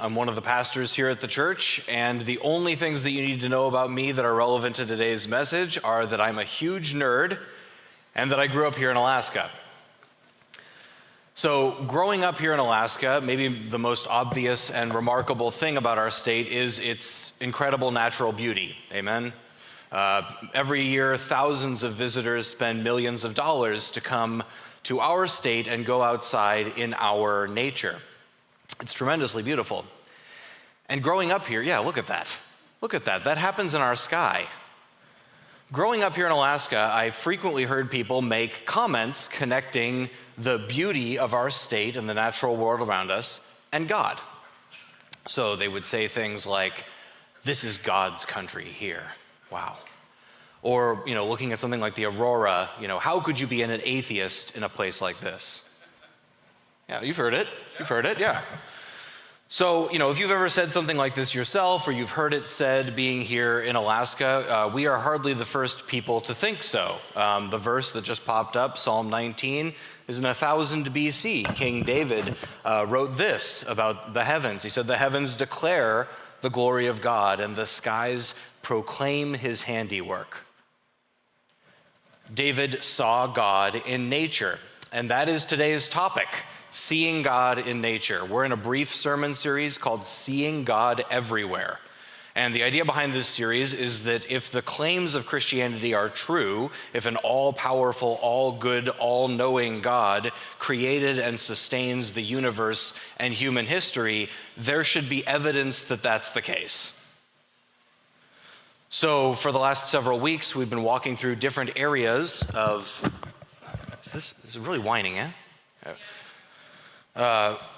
I'm one of the pastors here at the church, and the only things that you need to know about me that are relevant to today's message are that I'm a huge nerd and that I grew up here in Alaska. So growing up here in Alaska, maybe the most obvious and remarkable thing about our state is its incredible natural beauty. Amen? Every year, thousands of visitors spend millions of dollars to come to our state and go outside in our nature. It's tremendously beautiful. And growing up here, yeah, look at that. Look at that. That happens in our sky. Growing up here in Alaska, I frequently heard people make comments connecting the beauty of our state and the natural world around us and God. So they would say things like, "This is God's country here. Wow." Or, looking at something like the aurora, how could you be an atheist in a place like this? Yeah, you've heard it. You've heard it, yeah. So, if you've ever said something like this yourself, or you've heard it said being here in Alaska, we are hardly the first people to think so. The verse that just popped up, Psalm 19, is in 1000 BC. King David wrote this about the heavens. He said, "The heavens declare the glory of God, and the skies proclaim his handiwork." David saw God in nature, and that is today's topic. Seeing God in nature. We're in a brief sermon series called Seeing God Everywhere. And the idea behind this series is that if the claims of Christianity are true, if an all-powerful, all-good, all-knowing God created and sustains the universe and human history, there should be evidence that that's the case. So for the last several weeks, we've been walking through different areas of... Is this really whining, eh?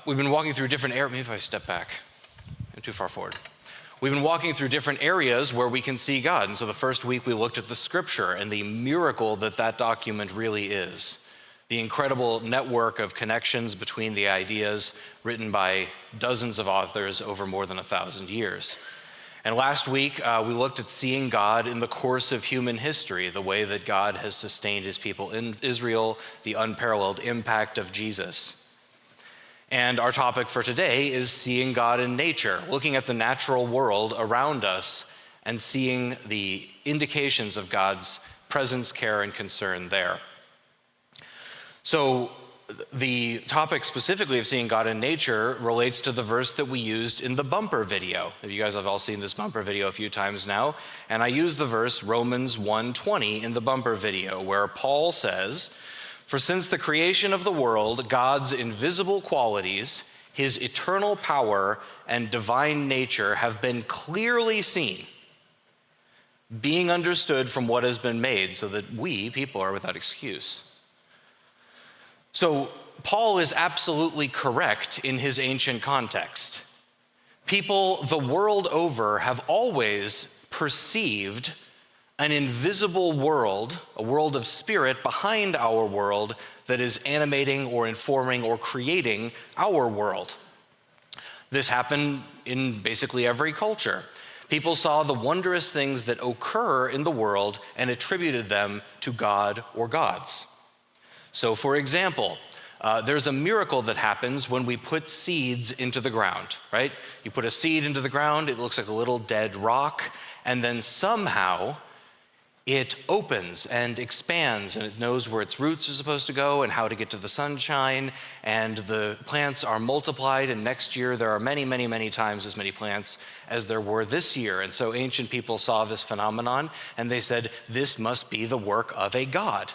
We've been walking through different areas. Maybe if I step back, I'm too far forward. We've been walking through different areas where we can see God. And so the first week we looked at the scripture and the miracle that document really is. The incredible network of connections between the ideas written by dozens of authors over more than 1,000 years. And last week we looked at seeing God in the course of human history, the way that God has sustained his people in Israel, the unparalleled impact of Jesus. And our topic for today is seeing God in nature, looking at the natural world around us and seeing the indications of God's presence, care, and concern there. So the topic specifically of seeing God in nature relates to the verse that we used in the bumper video. You guys have all seen this bumper video a few times now. And I used the verse Romans 1:20 in the bumper video, where Paul says, "For since the creation of the world, God's invisible qualities, his eternal power and divine nature have been clearly seen, being understood from what has been made, so that we, people, are without excuse." So Paul is absolutely correct in his ancient context. People the world over have always perceived an invisible world, a world of spirit behind our world that is animating or informing or creating our world. This happened in basically every culture. People saw the wondrous things that occur in the world and attributed them to God or gods. So for example, there's a miracle that happens when we put seeds into the ground, right? You put a seed into the ground, it looks like a little dead rock, and then somehow it opens and expands, and it knows where its roots are supposed to go and how to get to the sunshine, and the plants are multiplied, and next year there are many, many, many times as many plants as there were this year. And so ancient people saw this phenomenon, and they said, this must be the work of a god.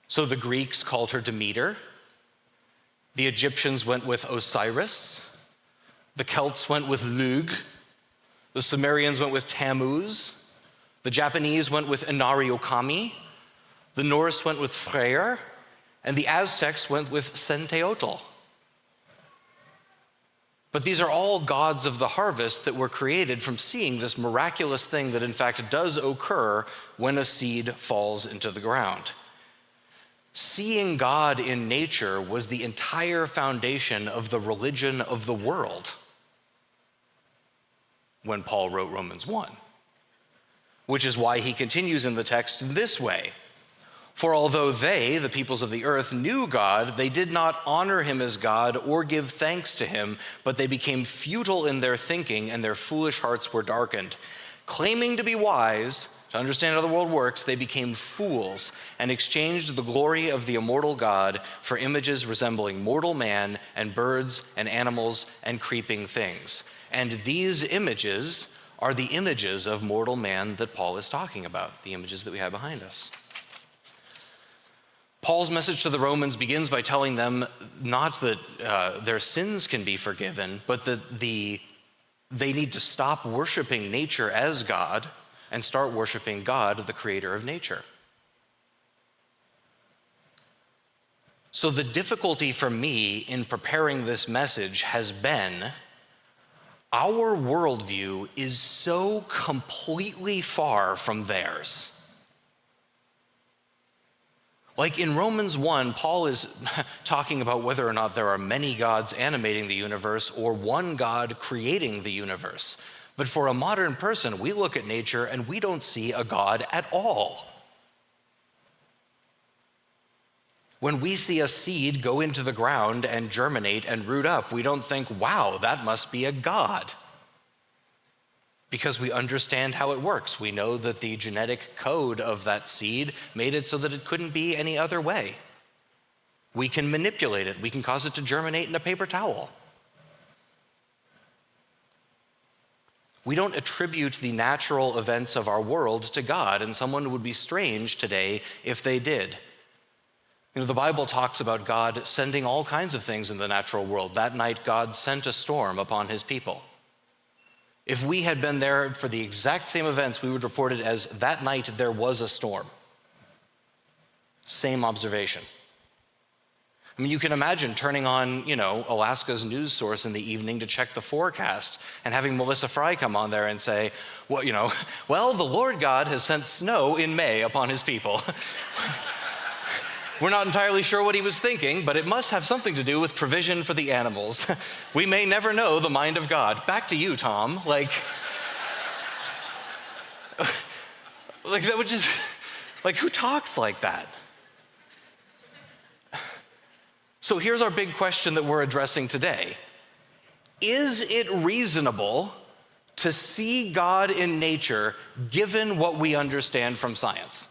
So the Greeks called her Demeter, the Egyptians went with Osiris, the Celts went with Lugh, the Sumerians went with Tammuz, the Japanese went with Inari-Okami, the Norse went with Freyr, and the Aztecs went with Centeotl. But these are all gods of the harvest that were created from seeing this miraculous thing that in fact does occur when a seed falls into the ground. Seeing God in nature was the entire foundation of the religion of the world when Paul wrote Romans 1, which is why he continues in the text in this way. For although they, the peoples of the earth, knew God, they did not honor him as God or give thanks to him, but they became futile in their thinking, and their foolish hearts were darkened. Claiming to be wise, to understand how the world works, they became fools and exchanged the glory of the immortal God for images resembling mortal man and birds and animals and creeping things. And these images are the images of mortal man that Paul is talking about, the images that we have behind us. Paul's message to the Romans begins by telling them not that their sins can be forgiven, but that they need to stop worshiping nature as God and start worshiping God, the creator of nature. So the difficulty for me in preparing this message has been our worldview is so completely far from theirs. Like in Romans 1, Paul is talking about whether or not there are many gods animating the universe or one God creating the universe. But for a modern person, we look at nature and we don't see a God at all. When we see a seed go into the ground and germinate and root up, we don't think, wow, that must be a God. Because we understand how it works. We know that the genetic code of that seed made it so that it couldn't be any other way. We can manipulate it. We can cause it to germinate in a paper towel. We don't attribute the natural events of our world to God, and someone would be strange today if they did. You know, the Bible talks about God sending all kinds of things in the natural world. That night, God sent a storm upon his people. If we had been there for the exact same events, we would report it as that night there was a storm. Same observation. I mean, you can imagine turning on, Alaska's news source in the evening to check the forecast and having Melissa Fry come on there and say, well, the Lord God has sent snow in May upon his people. We're not entirely sure what he was thinking, but it must have something to do with provision for the animals. We may never know the mind of God. Back to you, Tom. Like that would just, who talks like that? So here's our big question that we're addressing today. Is it reasonable to see God in nature given what we understand from science?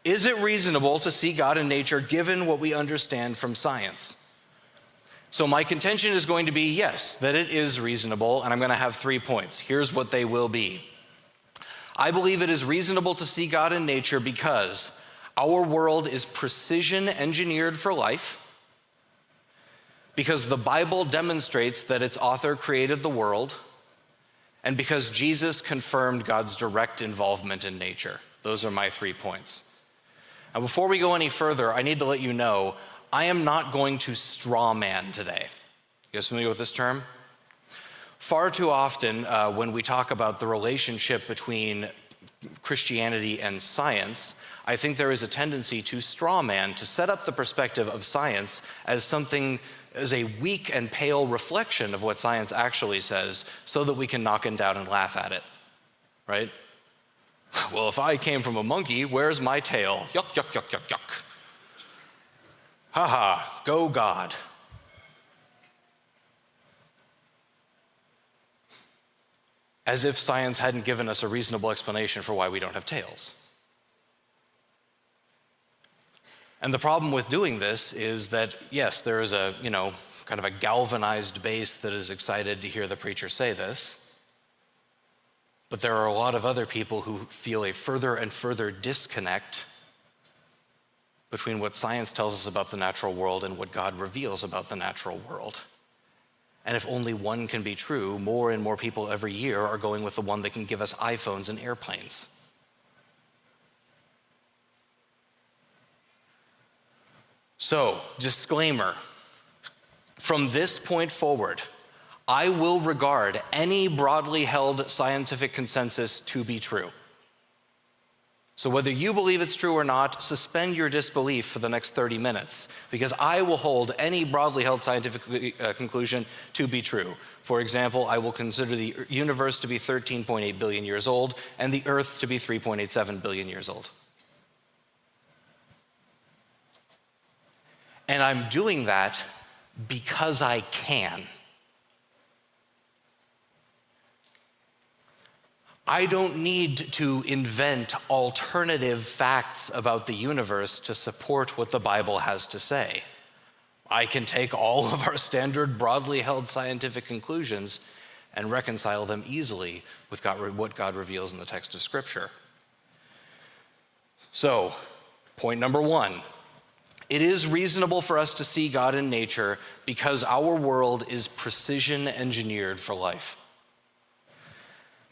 Is it reasonable to see God in nature given what we understand from science? So my contention is going to be yes, that it is reasonable, and I'm going to have 3 points. Here's what they will be. I believe it is reasonable to see God in nature because our world is precision engineered for life, because the Bible demonstrates that its author created the world, and because Jesus confirmed God's direct involvement in nature. Those are my 3 points. Now, before we go any further, I need to let you know, I am not going to straw man today. You guys familiar with this term? Far too often, when we talk about the relationship between Christianity and science, I think there is a tendency to straw man, to set up the perspective of science as a weak and pale reflection of what science actually says, so that we can knock it down and laugh at it, right? Well, if I came from a monkey, where's my tail? Yuck, yuck, yuck, yuck, yuck. Ha ha, go God. As if science hadn't given us a reasonable explanation for why we don't have tails. And the problem with doing this is that, yes, there is a, kind of a galvanized base that is excited to hear the preacher say this. But there are a lot of other people who feel a further and further disconnect between what science tells us about the natural world and what God reveals about the natural world. And if only one can be true, more and more people every year are going with the one that can give us iPhones and airplanes. So, disclaimer, from this point forward, I will regard any broadly held scientific consensus to be true. So whether you believe it's true or not, suspend your disbelief for the next 30 minutes, because I will hold any broadly held scientific conclusion to be true. For example, I will consider the universe to be 13.8 billion years old and the Earth to be 3.87 billion years old. And I'm doing that because I can. I don't need to invent alternative facts about the universe to support what the Bible has to say. I can take all of our standard, broadly held scientific conclusions and reconcile them easily with what God reveals in the text of Scripture. So, point number one, it is reasonable for us to see God in nature because our world is precision engineered for life.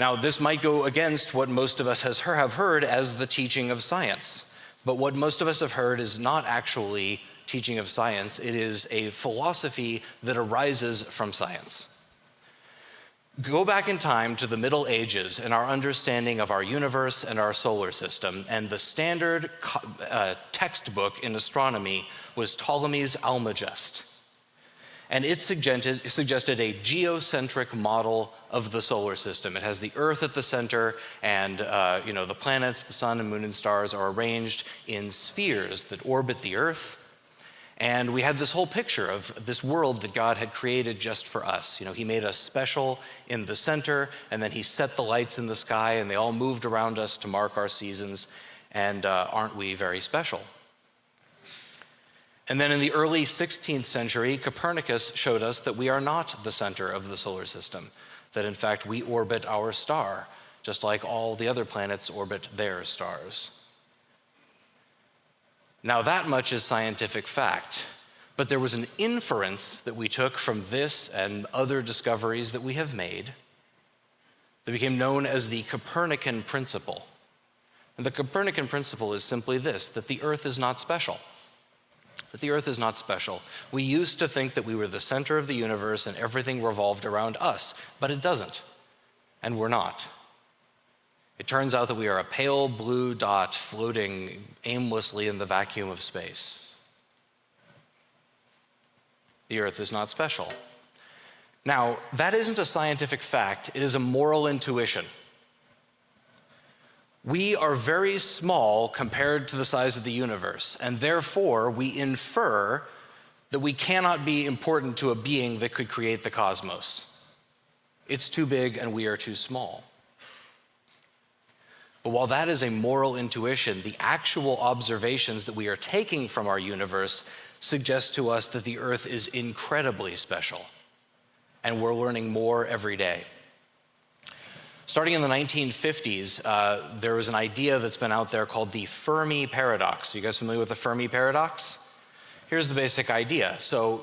Now, this might go against what most of us have heard as the teaching of science, but what most of us have heard is not actually teaching of science. It is a philosophy that arises from science. Go back in time to the Middle Ages and our understanding of our universe and our solar system, and the standard textbook in astronomy was Ptolemy's Almagest. And it suggested a geocentric model of the solar system. It has the Earth at the center, and the planets, the sun and moon and stars are arranged in spheres that orbit the Earth. And we had this whole picture of this world that God had created just for us. He made us special in the center, and then he set the lights in the sky, and they all moved around us to mark our seasons. And aren't we very special? And then in the early 16th century, Copernicus showed us that we are not the center of the solar system, that in fact we orbit our star, just like all the other planets orbit their stars. Now that much is scientific fact, but there was an inference that we took from this and other discoveries that we have made that became known as the Copernican Principle. And the Copernican Principle is simply this, that the Earth is not special. That the Earth is not special. We used to think that we were the center of the universe and everything revolved around us, but it doesn't, and we're not. It turns out that we are a pale blue dot floating aimlessly in the vacuum of space. The Earth is not special. Now, that isn't a scientific fact, it is a moral intuition. We are very small compared to the size of the universe, and therefore we infer that we cannot be important to a being that could create the cosmos. It's too big and we are too small. But while that is a moral intuition, the actual observations that we are taking from our universe suggest to us that the Earth is incredibly special, and we're learning more every day. Starting in the 1950s, there was an idea that's been out there called the Fermi paradox. Are you guys familiar with the Fermi paradox? Here's the basic idea. So,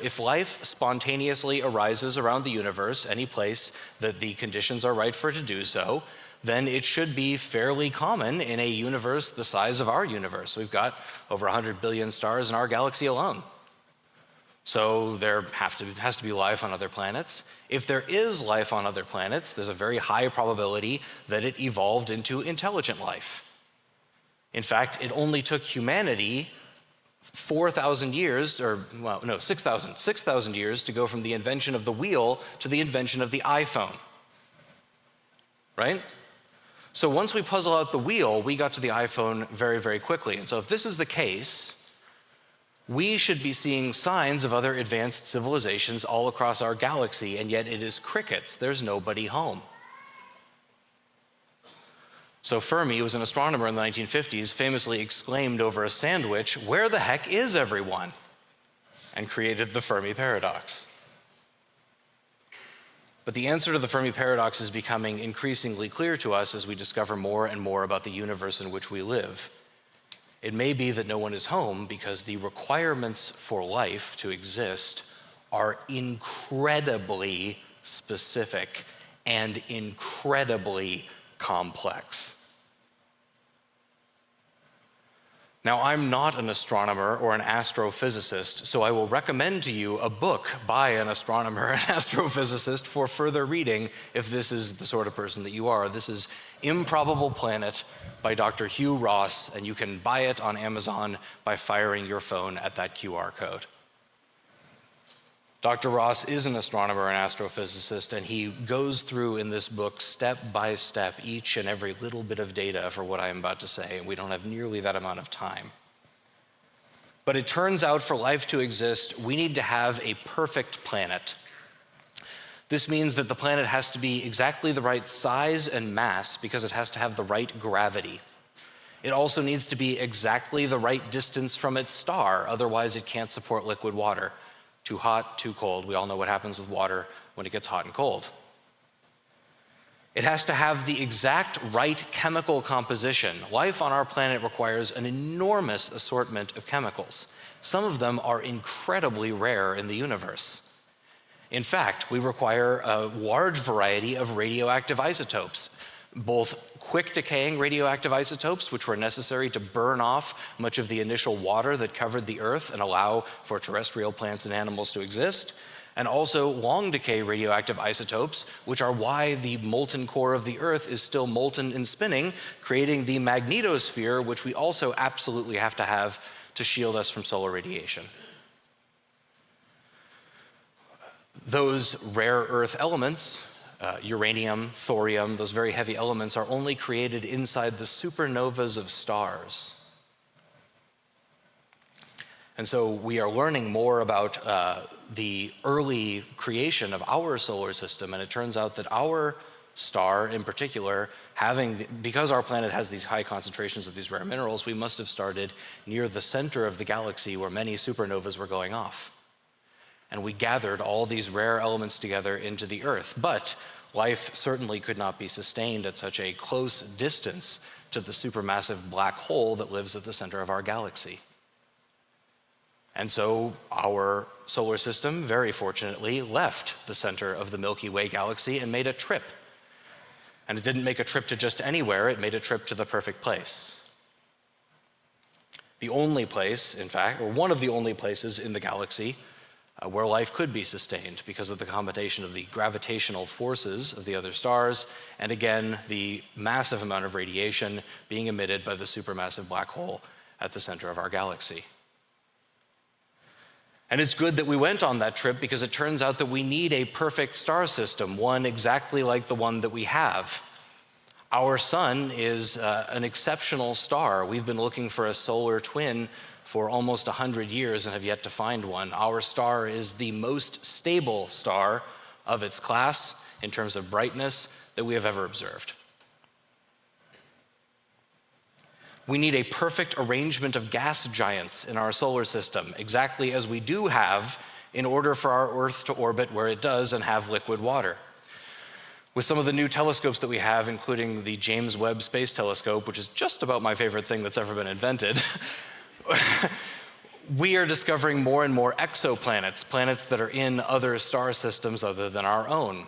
if life spontaneously arises around the universe, any place that the conditions are right for it to do so, then it should be fairly common in a universe the size of our universe. We've got over 100 billion stars in our galaxy alone. So there has to be life on other planets. If there is life on other planets, there's a very high probability that it evolved into intelligent life. In fact, it only took humanity 4,000 years, 6,000 years to go from the invention of the wheel to the invention of the iPhone, right? So once we puzzle out the wheel, we got to the iPhone very, very quickly. And so if this is the case, we should be seeing signs of other advanced civilizations all across our galaxy, and yet it is crickets. There's nobody home. So Fermi, who was an astronomer in the 1950s, famously exclaimed over a sandwich, "Where the heck is everyone?" and created the Fermi paradox. But the answer to the Fermi paradox is becoming increasingly clear to us as we discover more and more about the universe in which we live. It may be that no one is home because the requirements for life to exist are incredibly specific and incredibly complex. Now, I'm not an astronomer or an astrophysicist, so I will recommend to you a book by an astronomer and astrophysicist for further reading if this is the sort of person that you are. This is Improbable Planet by Dr. Hugh Ross, and you can buy it on Amazon by firing your phone at that QR code. Dr. Ross is an astronomer and astrophysicist, and he goes through in this book step by step each and every little bit of data for what I am about to say, and we don't have nearly that amount of time. But it turns out for life to exist, we need to have a perfect planet. This means that the planet has to be exactly the right size and mass because it has to have the right gravity. It also needs to be exactly the right distance from its star, otherwise it can't support liquid water. Too hot, too cold. We all know what happens with water when it gets hot and cold. It has to have the exact right chemical composition. Life on our planet requires an enormous assortment of chemicals. Some of them are incredibly rare in the universe. In fact, we require a large variety of radioactive isotopes, both quick decaying radioactive isotopes, which were necessary to burn off much of the initial water that covered the Earth and allow for terrestrial plants and animals to exist, and also long decay radioactive isotopes, which are why the molten core of the Earth is still molten and spinning, creating the magnetosphere, which we also absolutely have to shield us from solar radiation. Those rare earth elements, uranium, thorium, those very heavy elements, are only created inside the supernovas of stars. And so we are learning more about the early creation of our solar system, and it turns out that our star in particular, because our planet has these high concentrations of these rare minerals, we must have started near the center of the galaxy where many supernovas were going off. And we gathered all these rare elements together into the Earth. But life certainly could not be sustained at such a close distance to the supermassive black hole that lives at the center of our galaxy. And so our solar system, very fortunately, left the center of the Milky Way galaxy and made a trip. And it didn't make a trip to just anywhere, it made a trip to the perfect place. The only place, in fact, or one of the only places in the galaxy where life could be sustained because of the combination of the gravitational forces of the other stars and, again, the massive amount of radiation being emitted by the supermassive black hole at the center of our galaxy. And it's good that we went on that trip because it turns out that we need a perfect star system, one exactly like the one that we have. Our sun is an exceptional star. We've been looking for a solar twin for almost 100 years and have yet to find one. Our star is the most stable star of its class in terms of brightness that we have ever observed. We need a perfect arrangement of gas giants in our solar system, exactly as we do have in order for our Earth to orbit where it does and have liquid water. With some of the new telescopes that we have, including the James Webb Space Telescope, which is just about my favorite thing that's ever been invented, we are discovering more and more exoplanets, planets that are in other star systems other than our own.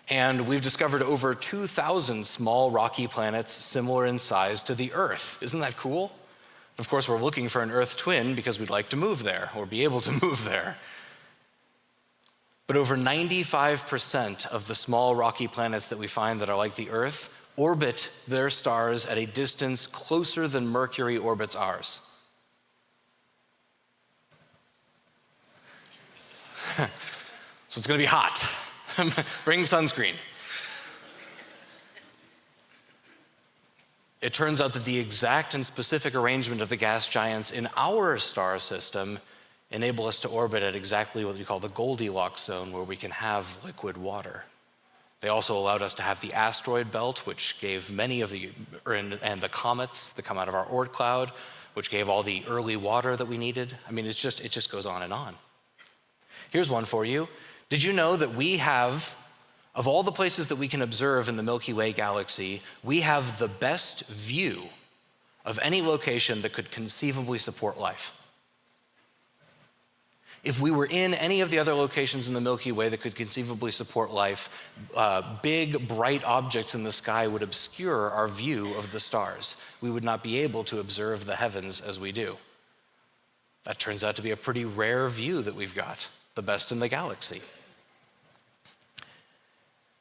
And we've discovered over 2,000 small rocky planets similar in size to the Earth. Isn't that cool? Of course, we're looking for an Earth twin because we'd like to move there or be able to move there. But over 95% of the small rocky planets that we find that are like the Earth orbit their stars at a distance closer than Mercury orbits ours. So it's going to be hot. Bring sunscreen. It turns out that the exact and specific arrangement of the gas giants in our star system enable us to orbit at exactly what we call the Goldilocks zone, where we can have liquid water. They also allowed us to have the asteroid belt, which gave many of and the comets that come out of our Oort cloud, which gave all the early water that we needed. I mean, it just goes on and on. Here's one for you. Did you know that we have, of all the places that we can observe in the Milky Way galaxy, we have the best view of any location that could conceivably support life? If we were in any of the other locations in the Milky Way that could conceivably support life, big, bright objects in the sky would obscure our view of the stars. We would not be able to observe the heavens as we do. That turns out to be a pretty rare view that we've got, the best in the galaxy.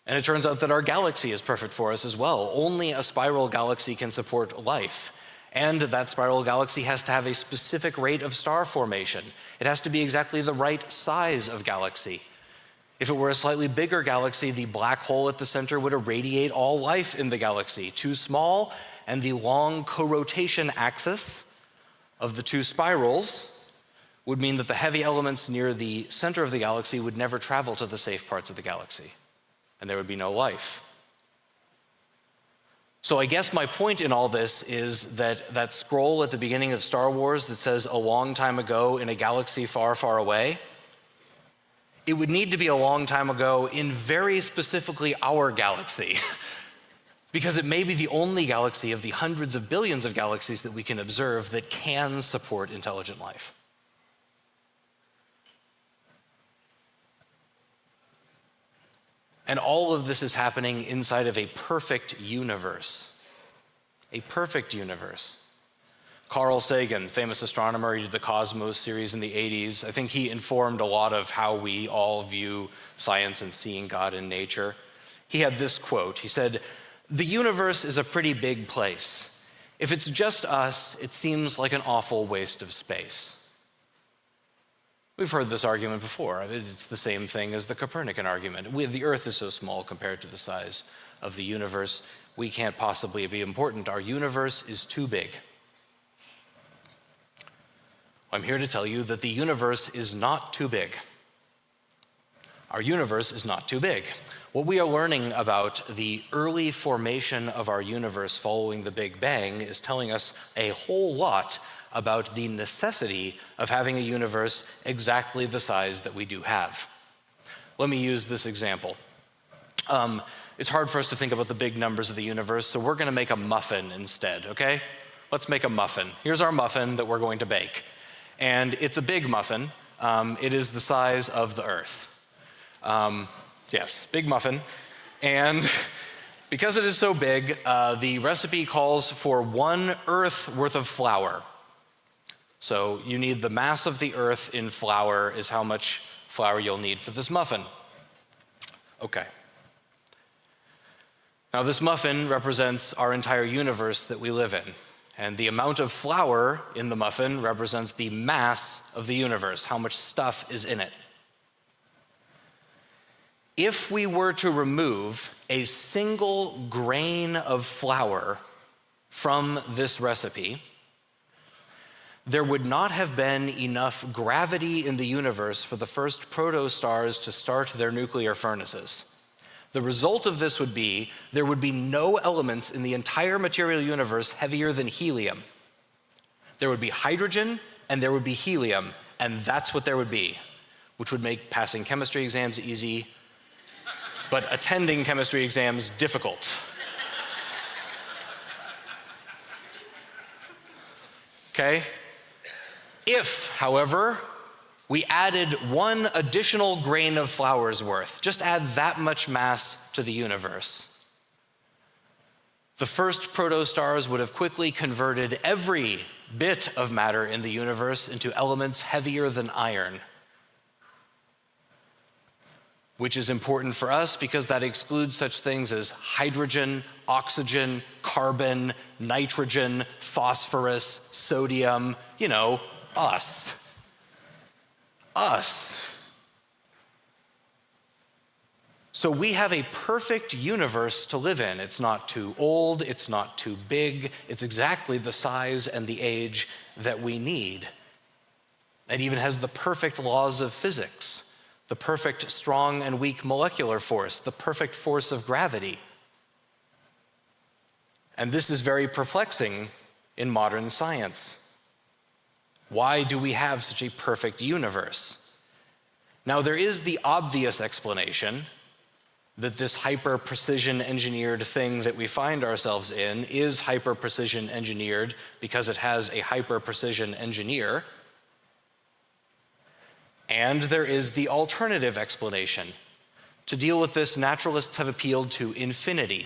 And it turns out that our galaxy is perfect for us as well. Only a spiral galaxy can support life. And that spiral galaxy has to have a specific rate of star formation. It has to be exactly the right size of galaxy. If it were a slightly bigger galaxy, the black hole at the center would irradiate all life in the galaxy. Too small, and the long co-rotation axis of the two spirals would mean that the heavy elements near the center of the galaxy would never travel to the safe parts of the galaxy, and there would be no life. So I guess my point in all this is that that scroll at the beginning of Star Wars that says a long time ago in a galaxy far, far away, it would need to be a long time ago in very specifically our galaxy, because it may be the only galaxy of the hundreds of billions of galaxies that we can observe that can support intelligent life. And all of this is happening inside of a perfect universe. A perfect universe. Carl Sagan, famous astronomer, he did the Cosmos series in the 80s. I think he informed a lot of how we all view science and seeing God in nature. He had this quote. He said, "The universe is a pretty big place. If it's just us, it seems like an awful waste of space." We've heard this argument before. It's the same thing as the Copernican argument. The Earth is so small compared to the size of the universe, we can't possibly be important. Our universe is too big. I'm here to tell you that the universe is not too big. Our universe is not too big. What we are learning about the early formation of our universe following the Big Bang is telling us a whole lot about the necessity of having a universe exactly the size that we do have. Let me use this example. It's hard for us to think about the big numbers of the universe, so we're going to make a muffin instead, okay? Let's make a muffin. Here's our muffin that we're going to bake. And it's a big muffin. It is the size of the Earth. Yes, big muffin. And because it is so big, the recipe calls for 1 Earth worth of flour. So you need the mass of the Earth in flour is how much flour you'll need for this muffin. Okay. Now this muffin represents our entire universe that we live in. And the amount of flour in the muffin represents the mass of the universe, how much stuff is in it. If we were to remove a single grain of flour from this recipe, there would not have been enough gravity in the universe for the first protostars to start their nuclear furnaces. The result of this would be there would be no elements in the entire material universe heavier than helium. There would be hydrogen and there would be helium, and that's what there would be, which would make passing chemistry exams easy, but attending chemistry exams difficult. Okay? If, however, we added 1 additional grain of flour's worth, just add that much mass to the universe, the first protostars would have quickly converted every bit of matter in the universe into elements heavier than iron, which is important for us because that excludes such things as hydrogen, oxygen, carbon, nitrogen, phosphorus, sodium, us. Us. So we have a perfect universe to live in. It's not too old, it's not too big, it's exactly the size and the age that we need. It even has the perfect laws of physics, the perfect strong and weak molecular force, the perfect force of gravity. And this is very perplexing in modern science. Why do we have such a perfect universe? Now, there is the obvious explanation that this hyper-precision engineered thing that we find ourselves in is hyper-precision engineered because it has a hyper-precision engineer. And there is the alternative explanation. To deal with this, naturalists have appealed to infinity,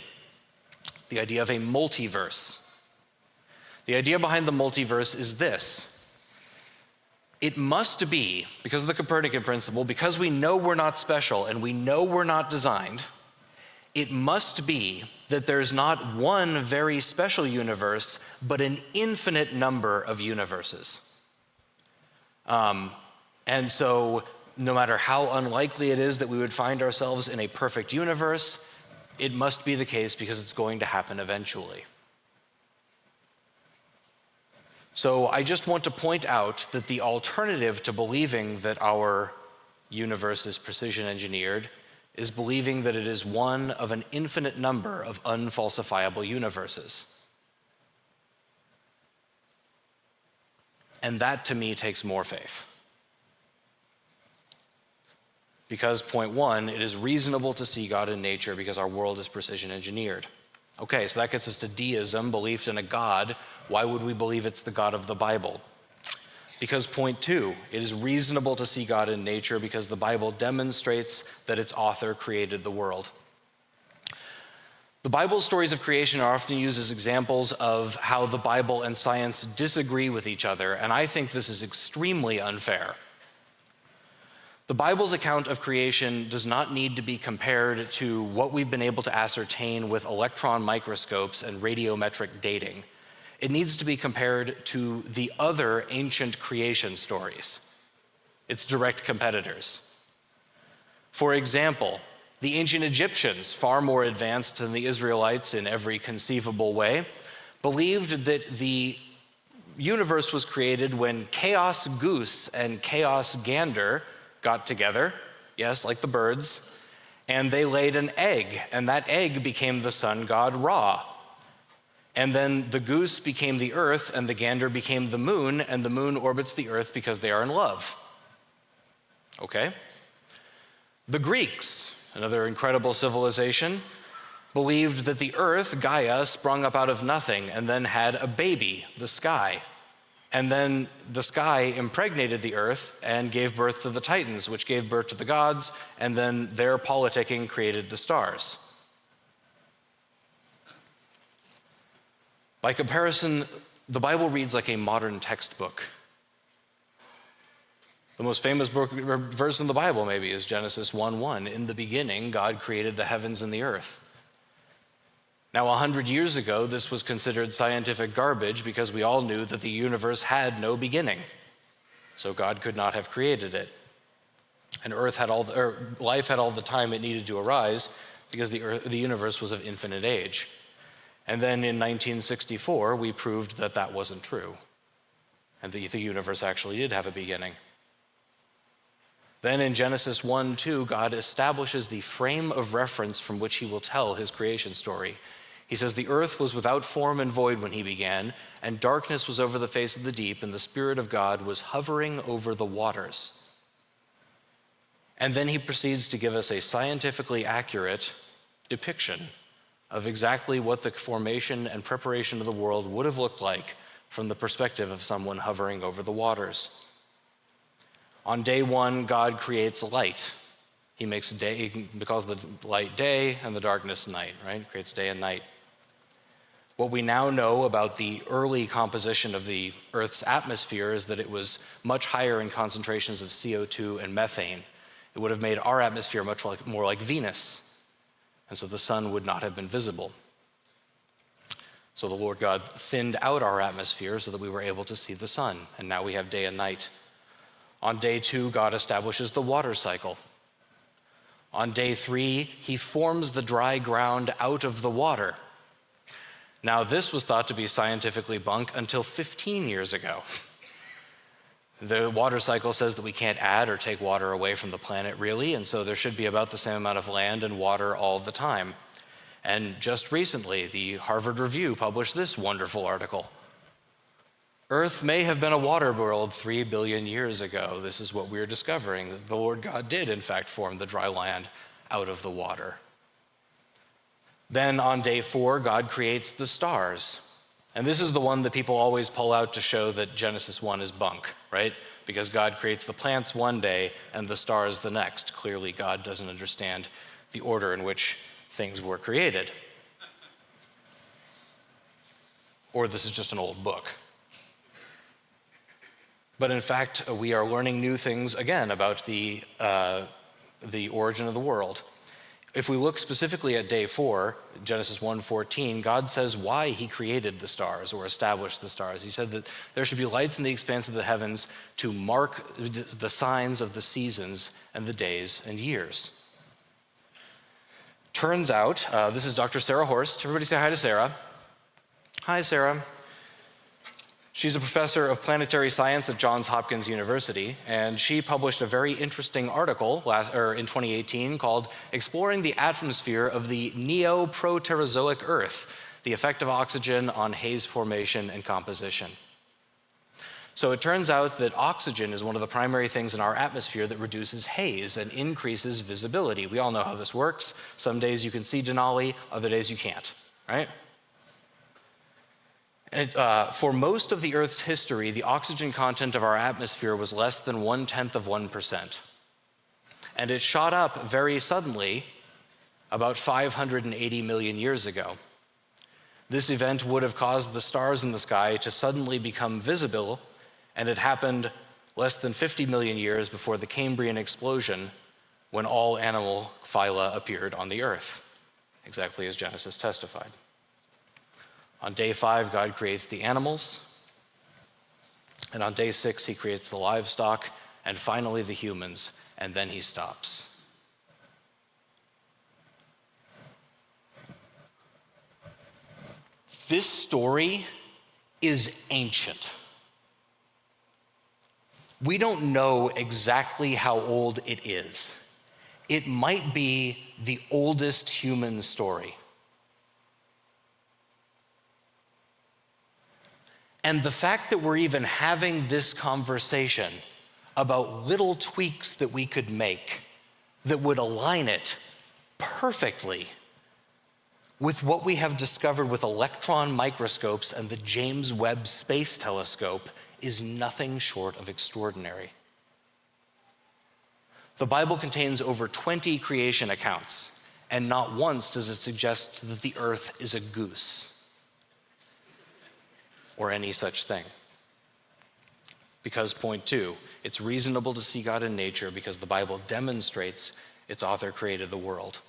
the idea of a multiverse. The idea behind the multiverse is this. It must be, because of the Copernican Principle, because we know we're not special and we know we're not designed, it must be that there's not one very special universe, but an infinite number of universes. And so no matter how unlikely it is that we would find ourselves in a perfect universe, it must be the case because it's going to happen eventually. So I just want to point out that the alternative to believing that our universe is precision engineered is believing that it is one of an infinite number of unfalsifiable universes. And that, to me, takes more faith. Because, point one, it is reasonable to see God in nature because our world is precision engineered. Okay, so that gets us to deism, belief in a God. Why would we believe it's the God of the Bible? Because, point two, it is reasonable to see God in nature because the Bible demonstrates that its author created the world. The Bible's stories of creation are often used as examples of how the Bible and science disagree with each other, and I think this is extremely unfair. The Bible's account of creation does not need to be compared to what we've been able to ascertain with electron microscopes and radiometric dating. It needs to be compared to the other ancient creation stories, its direct competitors. For example, the ancient Egyptians, far more advanced than the Israelites in every conceivable way, believed that the universe was created when chaos goose and chaos gander got together, yes, like the birds, and they laid an egg, and that egg became the sun god Ra. And then the goose became the earth, and the gander became the moon, and the moon orbits the earth because they are in love. Okay? The Greeks, another incredible civilization, believed that the earth, Gaia, sprung up out of nothing and then had a baby, the sky. And then the sky impregnated the earth and gave birth to the Titans, which gave birth to the gods, and then their politicking created the stars. By comparison, the Bible reads like a modern textbook. The most famous verse in the Bible, maybe, is Genesis 1:1. In the beginning, God created the heavens and the earth. Now, 100 years ago, this was considered scientific garbage because we all knew that the universe had no beginning. So God could not have created it. And life had all the time it needed to arise because the universe was of infinite age. And then in 1964, we proved that that wasn't true, and the universe actually did have a beginning. Then in Genesis 1:2, God establishes the frame of reference from which he will tell his creation story. He says, "The earth was without form and void when he began, and darkness was over the face of the deep, and the Spirit of God was hovering over the waters." And then he proceeds to give us a scientifically accurate depiction of exactly what the formation and preparation of the world would have looked like from the perspective of someone hovering over the waters. On day one, God creates light. He calls the light day and the darkness night, right? Creates day and night. What we now know about the early composition of the Earth's atmosphere is that it was much higher in concentrations of CO2 and methane. It would have made our atmosphere much more like Venus, and so the sun would not have been visible. So the Lord God thinned out our atmosphere so that we were able to see the sun, and now we have day and night. On day two, God establishes the water cycle. On day three, he forms the dry ground out of the water. Now, this was thought to be scientifically bunk until 15 years ago. The water cycle says that we can't add or take water away from the planet, really, and so there should be about the same amount of land and water all the time. And just recently, the Harvard Review published this wonderful article. Earth may have been a water world 3 billion years ago. This is what we're discovering. The Lord God did, in fact, form the dry land out of the water. Then on day four, God creates the stars. And this is the one that people always pull out to show that Genesis 1 is bunk, right? Because God creates the plants one day and the stars the next. Clearly, God doesn't understand the order in which things were created. Or this is just an old book. But in fact, we are learning new things again about the origin of the world. If we look specifically at day four, Genesis 1:14, God says why he created the stars or established the stars. He said that there should be lights in the expanse of the heavens to mark the signs of the seasons and the days and years. Turns out, this is Dr. Sarah Horst. Everybody say hi to Sarah. Hi, Sarah. She's a professor of planetary science at Johns Hopkins University, and she published a very interesting article in 2018 called Exploring the Atmosphere of the Neoproterozoic Earth, the Effect of Oxygen on Haze Formation and Composition. So it turns out that oxygen is one of the primary things in our atmosphere that reduces haze and increases visibility. We all know how this works. Some days you can see Denali, other days you can't, right? And, for most of the Earth's history, the oxygen content of our atmosphere was less than 0.1%. And it shot up very suddenly about 580 million years ago. This event would have caused the stars in the sky to suddenly become visible, and it happened less than 50 million years before the Cambrian explosion, when all animal phyla appeared on the Earth, exactly as Genesis testified. On day 5, God creates the animals, and on day 6, he creates the livestock, and finally the humans, and then he stops. This story is ancient. We don't know exactly how old it is. It might be the oldest human story. And the fact that we're even having this conversation about little tweaks that we could make that would align it perfectly with what we have discovered with electron microscopes and the James Webb Space Telescope is nothing short of extraordinary. The Bible contains over 20 creation accounts, and not once does it suggest that the earth is a goose or any such thing. Because point 2, it's reasonable to see God in nature because the Bible demonstrates its author created the world.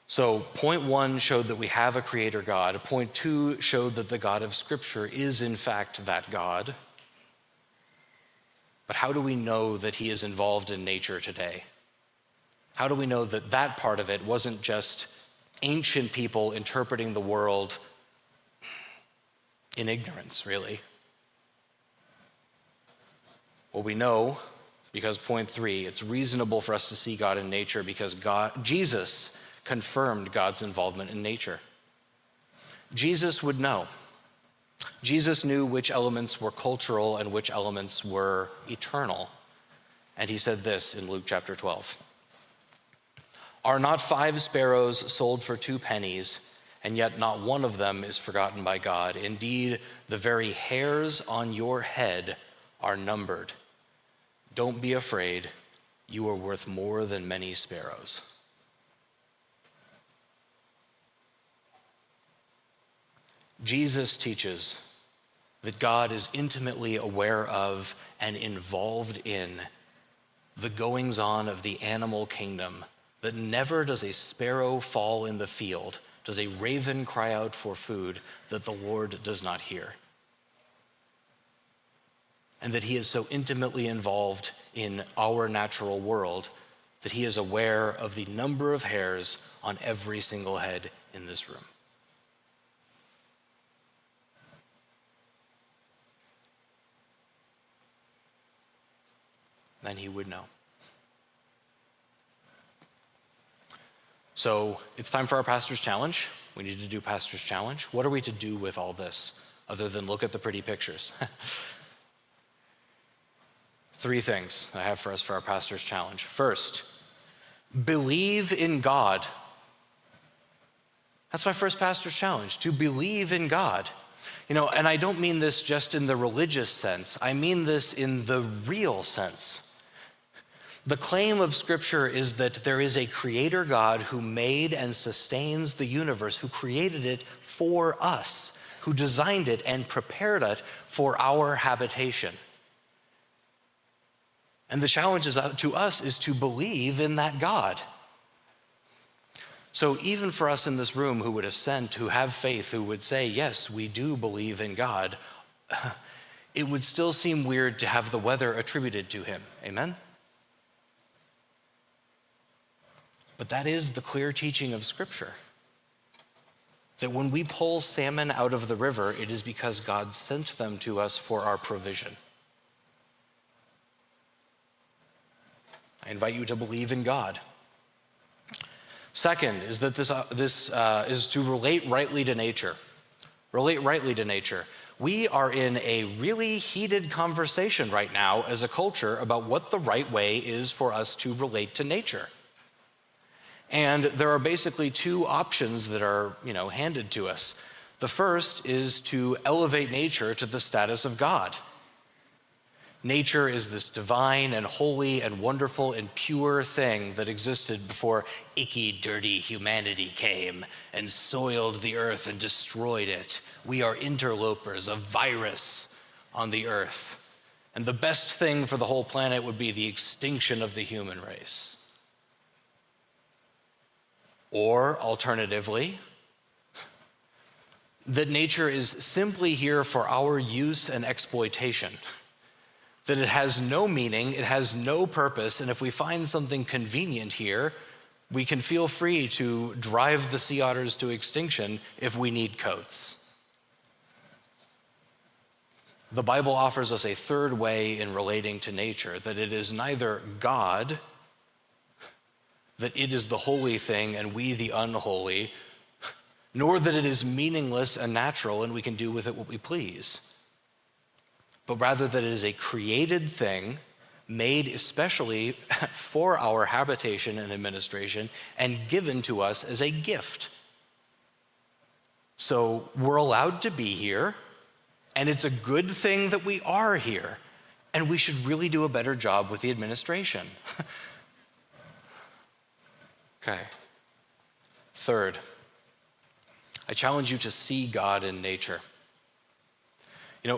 So point 1 showed that we have a creator God. Point 2 showed that the God of Scripture is in fact that God. But how do we know that he is involved in nature today? How do we know that that part of it wasn't just ancient people interpreting the world in ignorance, really? Well, we know because point 3, it's reasonable for us to see God in nature because Jesus confirmed God's involvement in nature. Jesus would know. Jesus knew which elements were cultural and which elements were eternal. And he said this in Luke chapter 12. Are not 5 sparrows sold for 2 pennies, and yet not one of them is forgotten by God? Indeed, the very hairs on your head are numbered. Don't be afraid. You are worth more than many sparrows. Jesus teaches that God is intimately aware of and involved in the goings-on of the animal kingdom, that never does a sparrow fall in the field, does a raven cry out for food, that the Lord does not hear. And that he is so intimately involved in our natural world that he is aware of the number of hairs on every single head in this room. Then he would know. So it's time for our pastor's challenge. We need to do pastor's challenge. What are we to do with all this other than look at the pretty pictures? 3 things I have for us for our pastor's challenge. First, believe in God. That's my first pastor's challenge, to believe in God. And I don't mean this just in the religious sense. I mean this in the real sense. The claim of Scripture is that there is a creator God who made and sustains the universe, who created it for us, who designed it and prepared it for our habitation. And the challenge to us is to believe in that God. So even for us in this room who would assent, who have faith, who would say, yes, we do believe in God, it would still seem weird to have the weather attributed to him. Amen? But that is the clear teaching of Scripture. that when we pull salmon out of the river, it is because God sent them to us for our provision. I invite you to believe in God. Second is that this is to relate rightly to nature. Relate rightly to nature. We are in a really heated conversation right now as a culture about what the right way is for us to relate to nature. And there are basically two options that are, handed to us. The first is to elevate nature to the status of God. Nature is this divine and holy and wonderful and pure thing that existed before icky, dirty humanity came and soiled the earth and destroyed it. We are interlopers, a virus on the earth. And the best thing for the whole planet would be the extinction of the human race. Or alternatively, that nature is simply here for our use and exploitation. That it has no meaning, it has no purpose, and if we find something convenient here, we can feel free to drive the sea otters to extinction if we need coats. The Bible offers us a third way in relating to nature, that it is neither God, that it is the holy thing and we the unholy, nor that it is meaningless and natural and we can do with it what we please, but rather that it is a created thing made especially for our habitation and administration and given to us as a gift. So we're allowed to be here, and it's a good thing that we are here, and we should really do a better job with the administration. Okay. Third, I challenge you to see God in nature.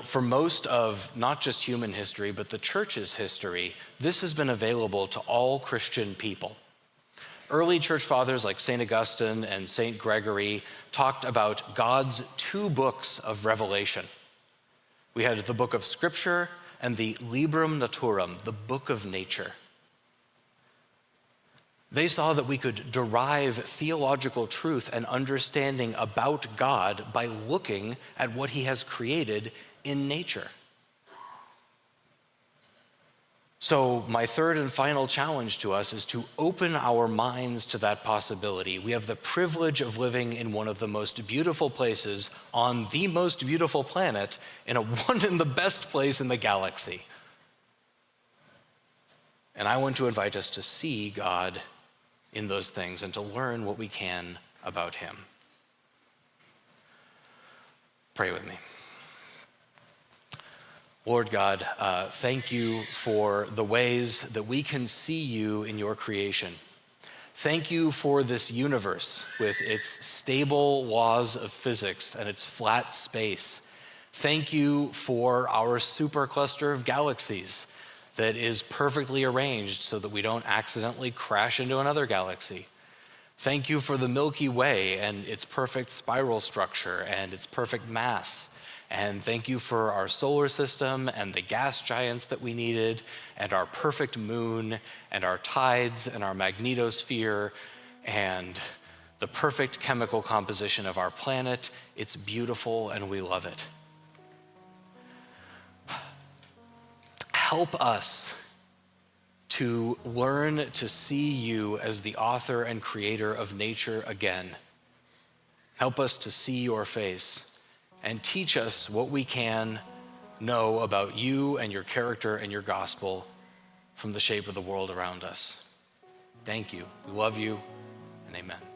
For most of not just human history, but the church's history, this has been available to all Christian people. Early church fathers like St. Augustine and St. Gregory talked about God's two books of revelation. We had the book of Scripture and the Librum Naturam, the book of nature. They saw that we could derive theological truth and understanding about God by looking at what he has created in nature. So my third and final challenge to us is to open our minds to that possibility. We have the privilege of living in one of the most beautiful places on the most beautiful planet, in the best place in the galaxy. And I want to invite us to see God in those things and to learn what we can about him. Pray with me. Lord God, thank you for the ways that we can see you in your creation. Thank you for this universe with its stable laws of physics and its flat space. Thank you for our supercluster of galaxies that is perfectly arranged so that we don't accidentally crash into another galaxy. Thank you for the Milky Way and its perfect spiral structure and its perfect mass. And thank you for our solar system and the gas giants that we needed, and our perfect moon, and our tides, and our magnetosphere, and the perfect chemical composition of our planet. It's beautiful and we love it. Help us to learn to see you as the author and creator of nature again. Help us to see your face and teach us what we can know about you and your character and your gospel from the shape of the world around us. Thank you. We love you, and amen.